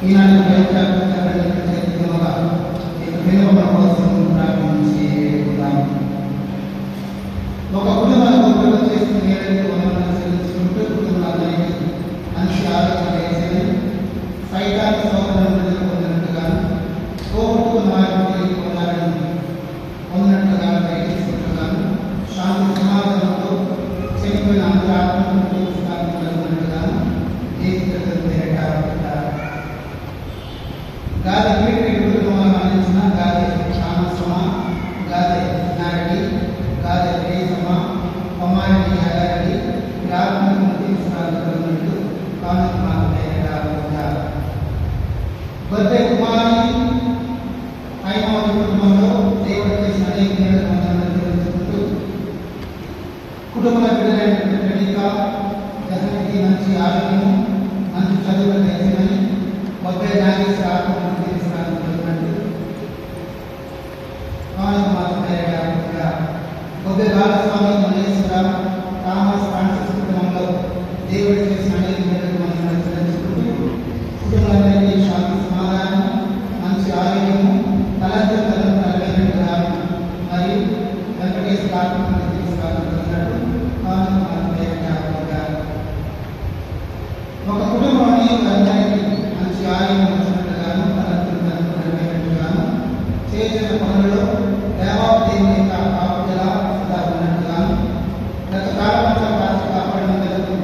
ఈనాడు వినోదం కోసం ప్రారంభించుకుందాం. ఒక కుటుంబానికి చేస్తున్న ఏదైతే చెల్లించుకుంటూ కుటుంబాన్ని మంచి ఆలోచన వేసేది సైతాన్ని సోదరులను పొందినట్టుగా కోరుకున్న వారిని పొందినట్టుగా ప్రయత్నిస్తున్నట్టుగాను శాంతి సమాధానంతో చనిపోయిన అంతరాత్మను పొందినట్టుగాను గాలి వీటి కుటుంబంలో మరణించిన గాలి క్షామశ్రమ గాలి నారడి గాలి ప్రేసమ అమ్మాయిని అగారడి ఆత్మను తీసుకున్నట్టు బొద్దే కుమారి అయిన కుటుంబంలో దేవుడు చేసిన అనేక తెలుసుకుంటూ కుటుంబ బిడ్డలైన ప్రణీత జగన్కి మంచి ఆరోగ్యము మంచి చదువులు తెలిసిందని బొద్దే నాగేశ్వర ఆత్మను తీసుకున్నట్టు బొద్దే బాలస్వామి మల్లేశ్వర థామస్ ఫ్రాన్సిస్ కుటుంబంలో దేవుడు చేసిన అనేక మనం తెలుసుకుంటూ కుటుంబాలన్నీ శాంతి సమాధానం మంచి ఆరోగ్యము తలెత్తుగా మరియు వెంకటేశ్వర ఆత్మను తీసుకున్నట్టు ఒక కుటుంబాన్ని అందరికీ మంచి ఆరోగ్యం వచ్చినట్టుగాను తలెత్తుగాను చేసిన పనులలో దేవాదేవి యొక్క కాపుదల ఉన్నట్టుగాను గత కాలంలో కాపాడినందుకు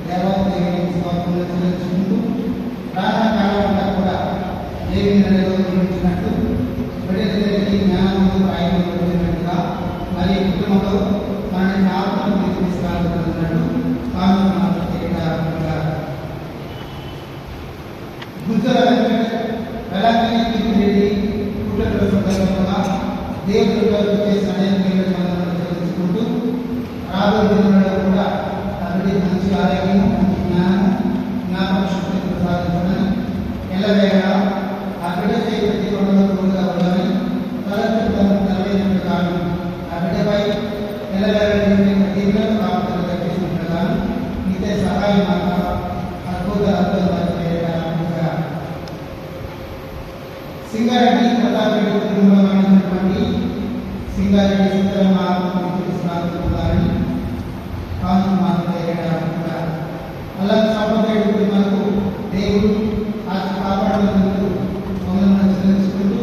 దేవాదేవిని స్వాతంలో చెల్లించుకుంటూ ప్రాణకాలంలో కూడా దేవిని నిర్వహించినట్టు బిడ్డలకి జ్ఞానంలో ప్రాయంగా మరియు కుటుంబంలో మన ఆత్మను తీసుకురాగలుగుతున్నట్టు గుజర వెలాంగిని రెడ్డి పుట్టిన సందర్భంగా దేవుడు చేసిన అనేక తెలుసుకుంటూ రాబోయే దినాల్లో కూడా అతడి మంచి ఆరోగ్యం మంచి జ్ఞానం జ్ఞాపకశక్తి ప్రసాదించమని ఎల్లవేళ ఆ బిడ్డ చేయ ప్రతి కొనలో తోడుగా ఉండాలని తలెత్తులను నెరవేరినట్టు కాను ఆ బిడ్డపై ఎల్లవేళ దీవులను కాపుదల దక్కించినట్లుగాను మీతే సహాయం సింగారెడ్డి ప్రతాపరెడ్డి కుటుంబంలో ఉన్నటువంటి సింగారెడ్డి సీతారామ ఆత్మని అలా సాంప్రదాయ కుటుంబాలకు దేవుడు కాపాడేందుకు మమ్మల్ని చెల్లించుకుంటూ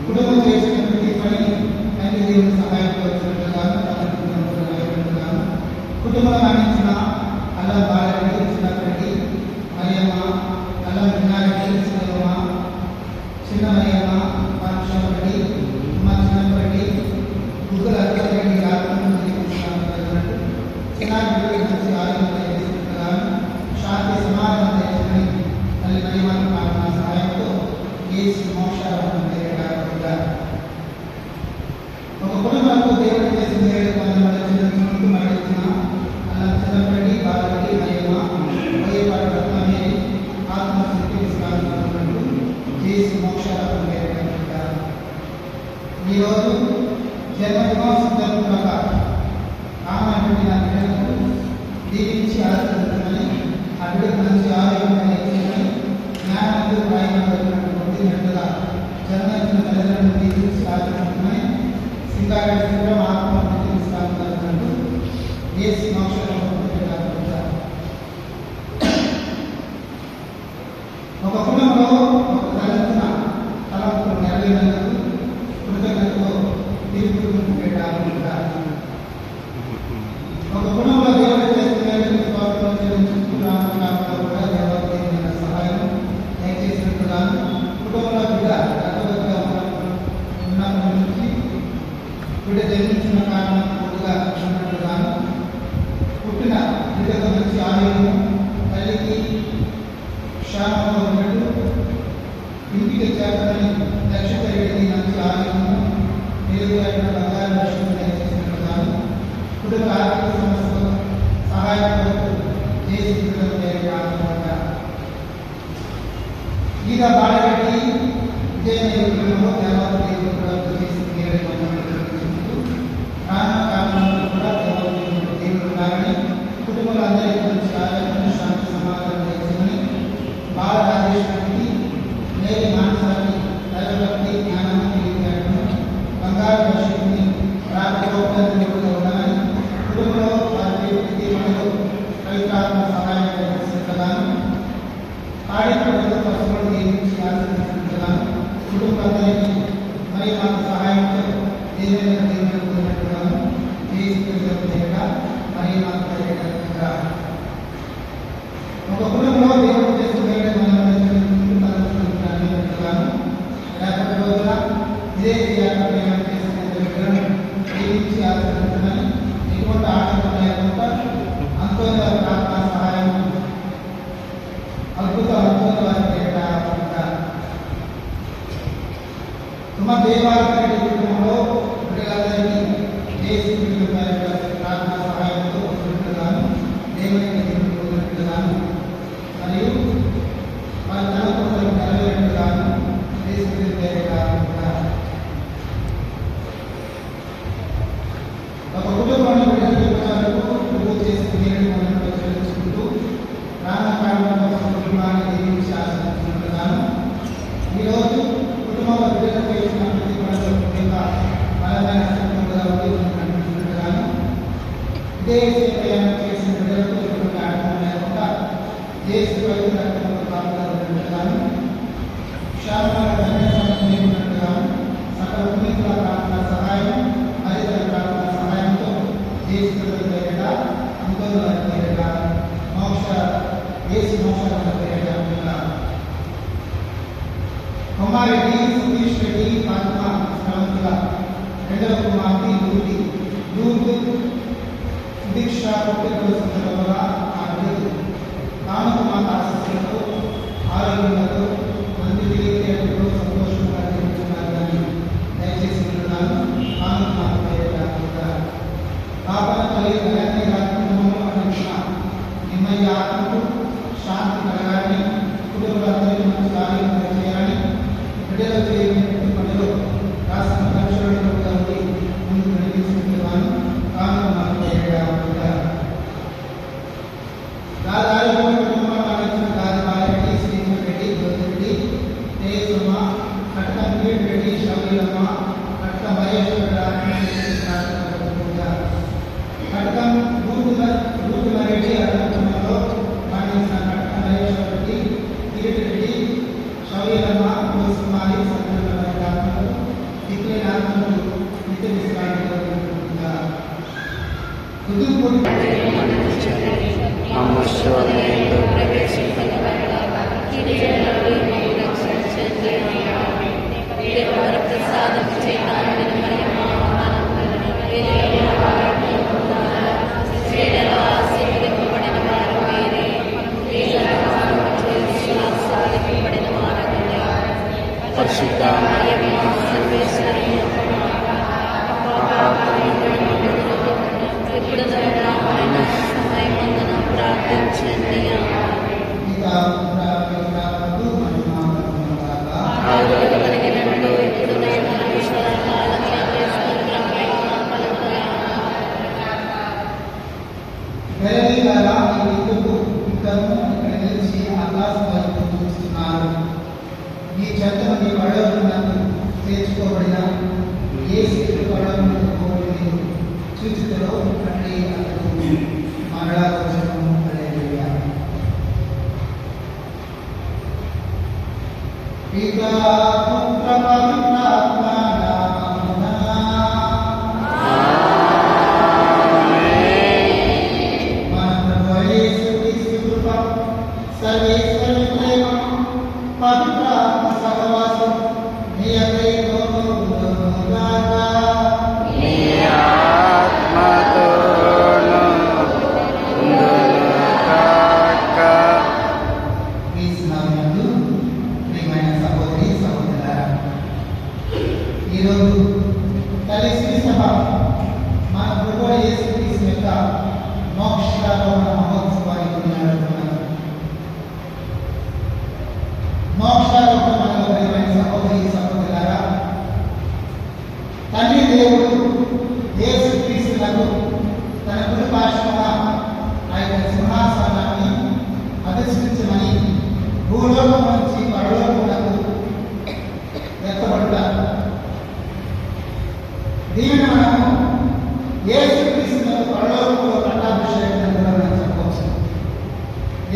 కుటుంబం చేసిన ప్రతి పని అన్ని దేవుని సహాయంతో వచ్చినట్లుగాను కుటుంబంలో మరణించిన అల్లం బాలరెడ్డి చిన్నరెడ్డి మరియమ్మ అల్లం వినారెడ్డి శివమ్మ చిన్న మరియమ్మ పాఠశాలరెడ్డి అమ్మ చిన్నరెడ్డి ముగ్గురు అర్జరెడ్డి ఆత్మను తీసుకున్నట్టు చిన్నారెడ్డి మంచి ఆరోగ్యం తీసుకుంటున్నాను శాంతి సమాధానం తెచ్చుకుని తల్లి మరియమ్మ ప్రార్థన సహాయంతో ఏసు మోక్షాలను ఒక కుటుంబాలకు దేవుడు చేసిన చెల్లించుకుంటూ మరణించిన అలా చిన్నరెడ్డి బాలరెడ్డి మరియమ్మ పోయేపాటి రత్నమేరి ఆత్మశక్తి తీసుకున్నట్టు చేసి మోక్షాలను ఈరోజు జన్మదినం సందర్భంగా ఆమెటువంటి నా బిడ్డలకు దీవించి ఆశించమని ఆ బిడ్డకు మంచి ఆరోగ్యం ఇచ్చిందని జ్ఞానంతో పొందినట్టుగా జన్మించిన తల్లిదండ్రులను దీవించి ఆశించమని సింగారెడ్డి శివరామ ఆత్మను తీసుకున్నట్టు ఏసి మోక్షాలను ఒక కుటుంబంలో ఒక తలెత్తిన తలంపు నెరవేరినందుకు కృతజ్ఞతతో తీర్పుకుంటారు. ఒక కుటుంబంలో దేవుడు చేస్తున్న కూడా దేవాలయ సహాయం దయచేసినట్టుగాను కుటుంబంలో బిడ్డ గర్భవతిగా ఉన్నప్పటి నుంచి బిడ్డ జన్మించిన కారణం పూర్తిగా ఉన్నట్టుగాను పుట్టిన బిడ్డకు మంచి ఆరోగ్యం తల్లికి క్షేమంగా ఉన్నట్టు ఇంటికి చేరని దక్షత రెడ్డికి మంచి ఆరోగ్యము మెరుగుదైన బంగారు లక్ష్యం దయచేసినట్టుగాను కుటుంబ ఆర్థిక సమస్యలు సహాయపడుతూ చేసి ఈత బాడగట్టి విజయనగరంలో దేవాలయ చేసి ప్రాణకాలంలో కూడా దేవుడు కారణి కుటుంబంలో అందరికీ మంచి ఆరోగ్యం శాంతి సమాధానం చేసిందని బాల రాజేష్ కుటుంబానికి మరి మాకు సహాయంతో ఏదైనా దేవుడుగాను మరి మాకు ఒక కుటుంబంలో దేవుడు చేసుకునేగాను రేపటి రోజున ఇదే ప్రయాణం చేసుకునే విగ్రహం జీవించి ఆచరించమని ఎటువంటి ఆటంకం లేకుండా అంతోని వారి ప్రార్థన సహాయం అంతోని వారి దేవాలయ కుటుంబంలో ప్రజలందరికీ దేశీయుల ప్రార్థన సహాయంతో వచ్చినట్లుగాను దేవునికి వచ్చినట్లుగాను మరియు వారి తనకు నెరవేరినట్లుగాను ఒక కుటుంబాన్ని వరకు చేసుకుని చెల్లించుకుంటూ రామకాండంలో కుటుంబాన్ని దీవించి ఆశించినట్లుగాను ఈరోజు కుటుంబంలో బిడ్డలకు ఇచ్చిన ప్రతి కూడా బలమైన సంకల్పంగా ఉంటున్నట్లుగాను ఇదే ప్రయాణం చేసిన బిడ్డలకు ఎటువంటి ఆటంకం లేకుండా దేశ ప్రజల పాల్గొన్నట్లుగాను సకల పునీతుల ప్రార్థన సహాయం హరితర ప్రార్థన సహాయంతో దేశ ప్రజల పేరిట అంతోని వారి పేరిట మోక్ష పేరిట కుమారెడ్డి సతీష్ రెడ్డి ఫాతిమా శ్రవంతుల రెండవ కుమార్తె లూర్దు సుదీక్ష పుట్టినరోజు సందర్భంగా ఆ బిడ్డలు కానుకుమాత ఆశీస్సులతో ఆరోగ్యంతో మంది తెలియజేయడంలో సంతోషంగా జీవించున్నారని దయచేసి ఉంటున్నాను కానుకుమాత పాపన కలిగి కుటుంబంలో అందించిన నిమ్మయ్య ఆత్మకు శాంతి కలగాలని కుటుంబాలందరికీ మంచి కార్యం చేయాలని బిడ్డలు చేయబడిన పనిలో రాష్ట్ర పరీక్షలుగా ఉండి ముందుకు నడిపిస్తున్నాను కానుకుమాత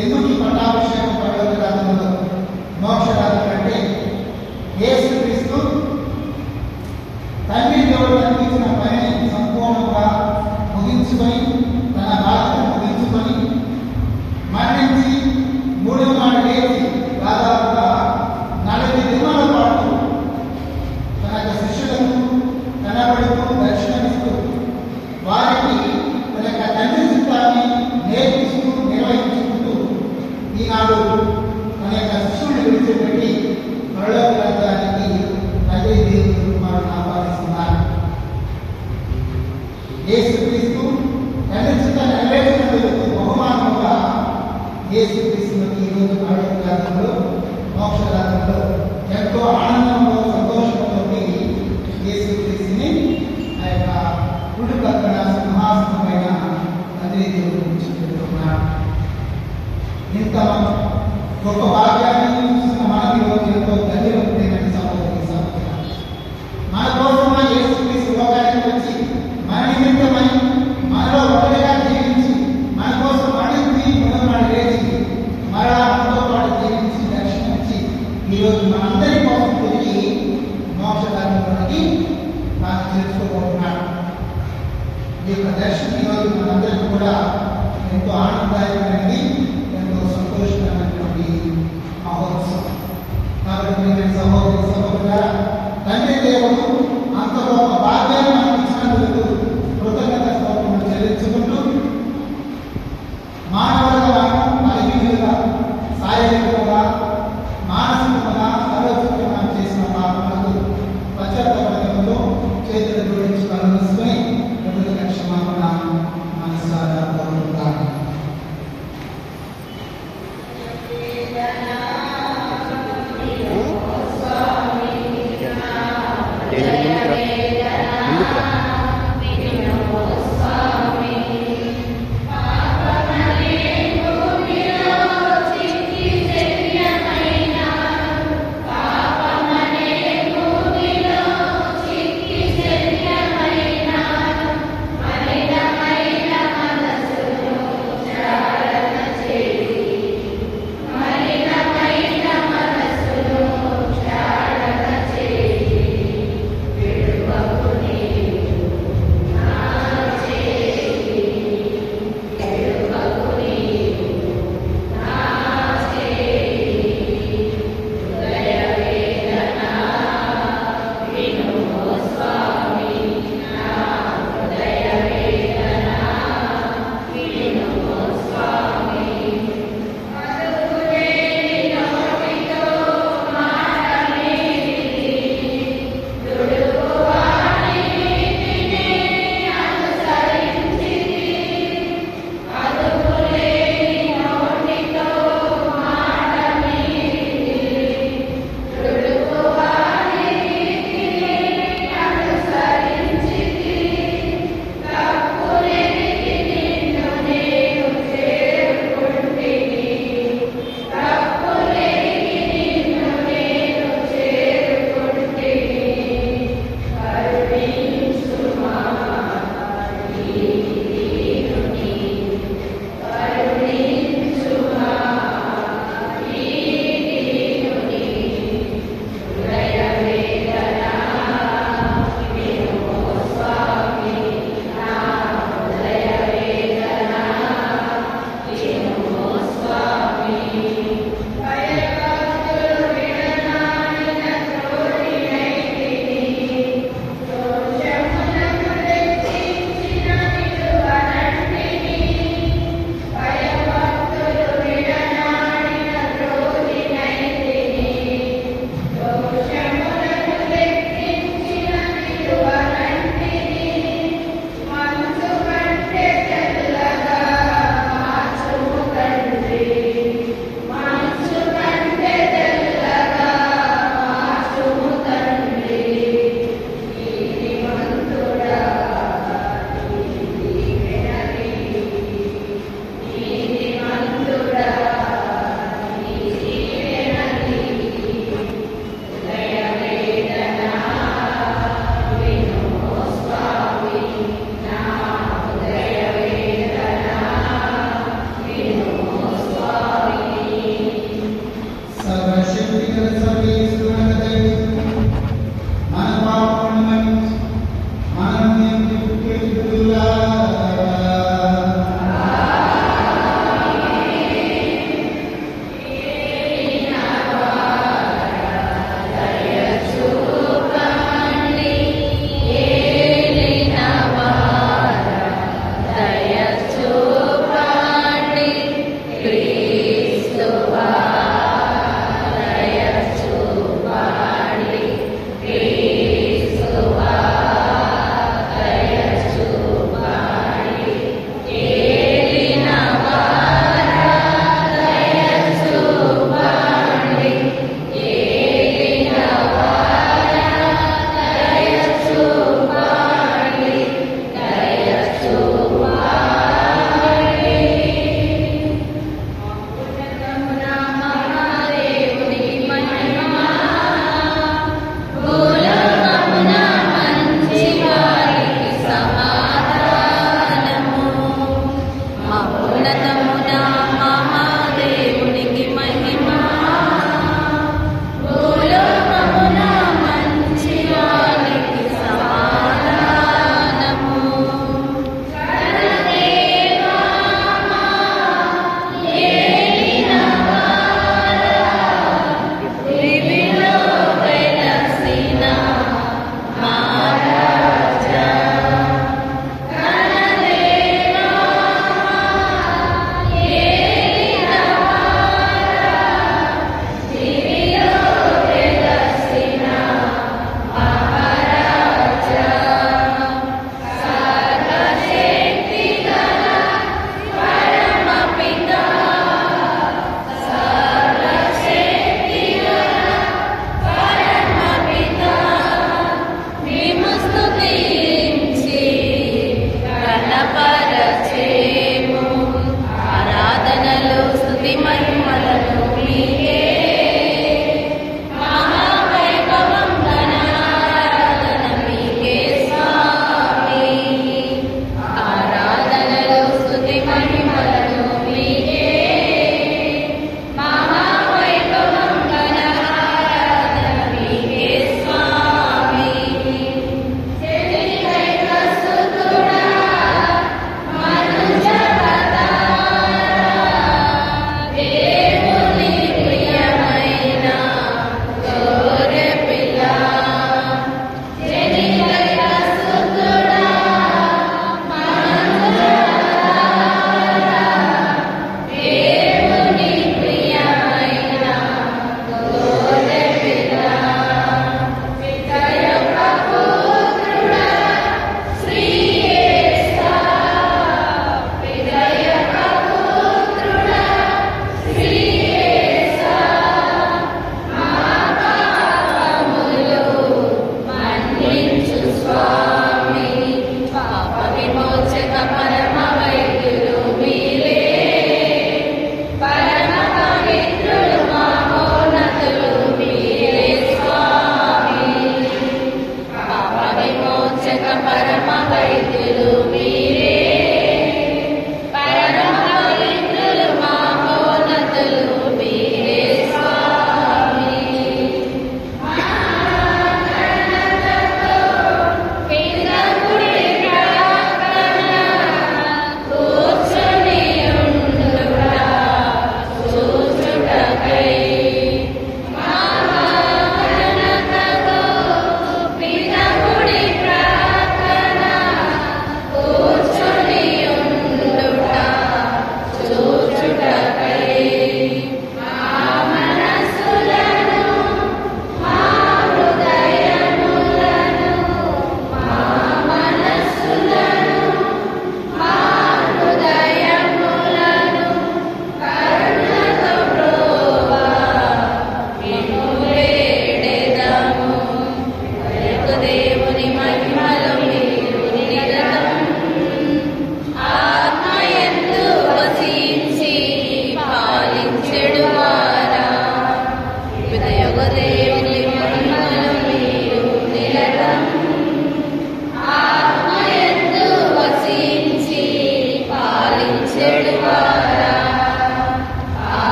ఎందుకు ఈ పట్టాభిషేకం పర్వత రాజ్యంలో మోక్ష రాజ్యం అంటే యేసు ఈనాడు అనేక శిష్యులను విడిచిపెట్టి పరలోక రాజ్యానికి తండ్రి దేవుని కుమారుని ఆహ్వానిస్తున్నారు. యేసుక్రీస్తు తండ్రి చిత్త నెరవేర్చినందుకు బహుమానముగా యేసుక్రీస్తుకి ఈరోజు పరలోక రాజ్యంలో మోక్ష రాజ్యంలో ఎంతో ఆనందంలో సంతోషంతో యేసుక్రీస్తుని ఆ యొక్క కుడి పక్కన సింహాసనమైన తండ్రి దేవుడు కూర్చుంటున్నాడు. ఇంత గొప్ప భాగ్యాన్ని చూసిన మనకి రోజు ఎంతో ధన్యవాదమైన సహోదరి సహోదరులు, మన కోసమై యేసుక్రీస్తు లోకానికి వచ్చి మన నిమిత్తమై మనలో ఒకటిగా జీవించి మన కోసం అడిగి మొదలు లేచి మరలా మనతో పాటు జీవించి దర్శనం ఇచ్చి ఈరోజు మనందరి కోసం తిరిగి మోక్షదానికి తాను చేర్చుకోబోతున్నాడు. ఈ యొక్క దర్శనం ఈరోజు మనందరికీ కూడా ఎంతో ఆనందదాయకమైనది, ఎంతో సంతోషకరమైనటువంటి మహోత్సవం. కాబట్టి నేను సహోదరి సహోదరులారా, తండ్రి దేవుడు అంత గొప్ప భాగ్యాన్ని మనకు ఇచ్చినందుకు కృతజ్ఞత స్తోత్రములు చెల్లించుకుంటూ మానవులుగా మనం బలహీనులుగా శారీరకంగా మానసికంగా ఆలోచనగా చేసిన పాపములకు పశ్చాత్తాపంతో చేతులు జోడించి కలుసుకొని ప్రభుత్వ క్షమాపణ మనసారా కోరుకుంటాను. ముందుకు రా.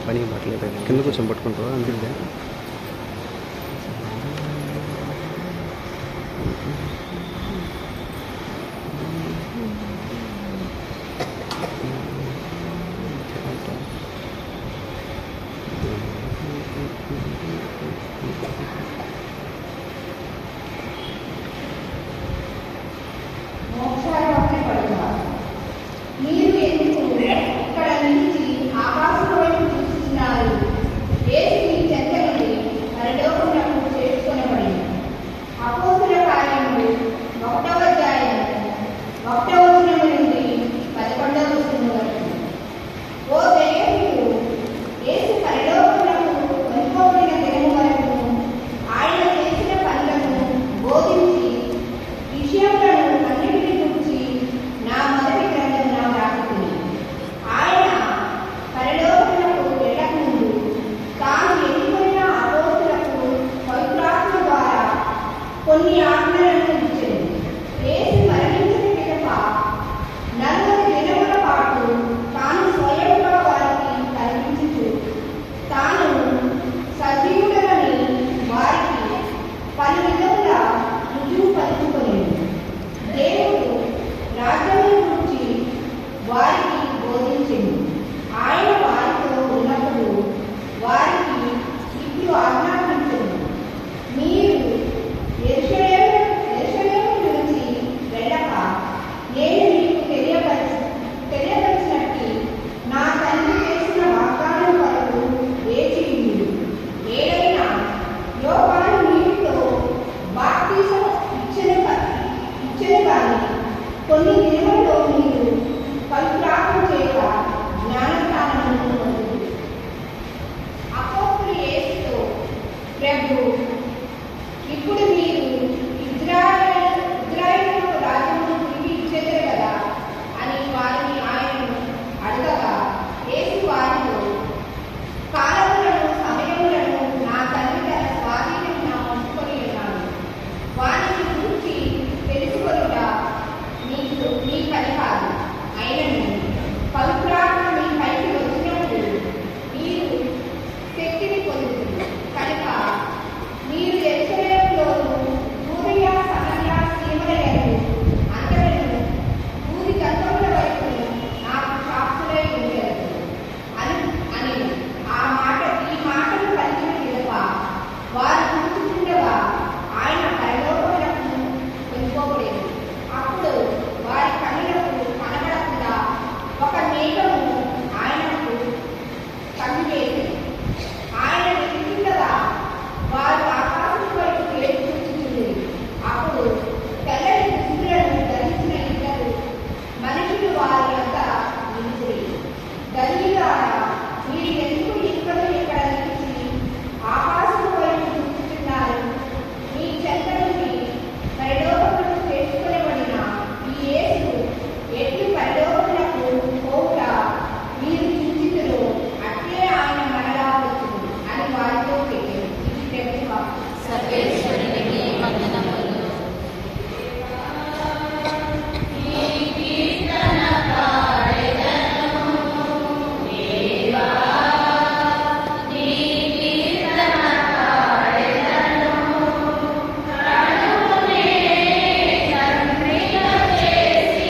పని మాట్లేదు కింద కూర్చొని పట్టుకుంటావా అంతే సజీవుడని కొన్ని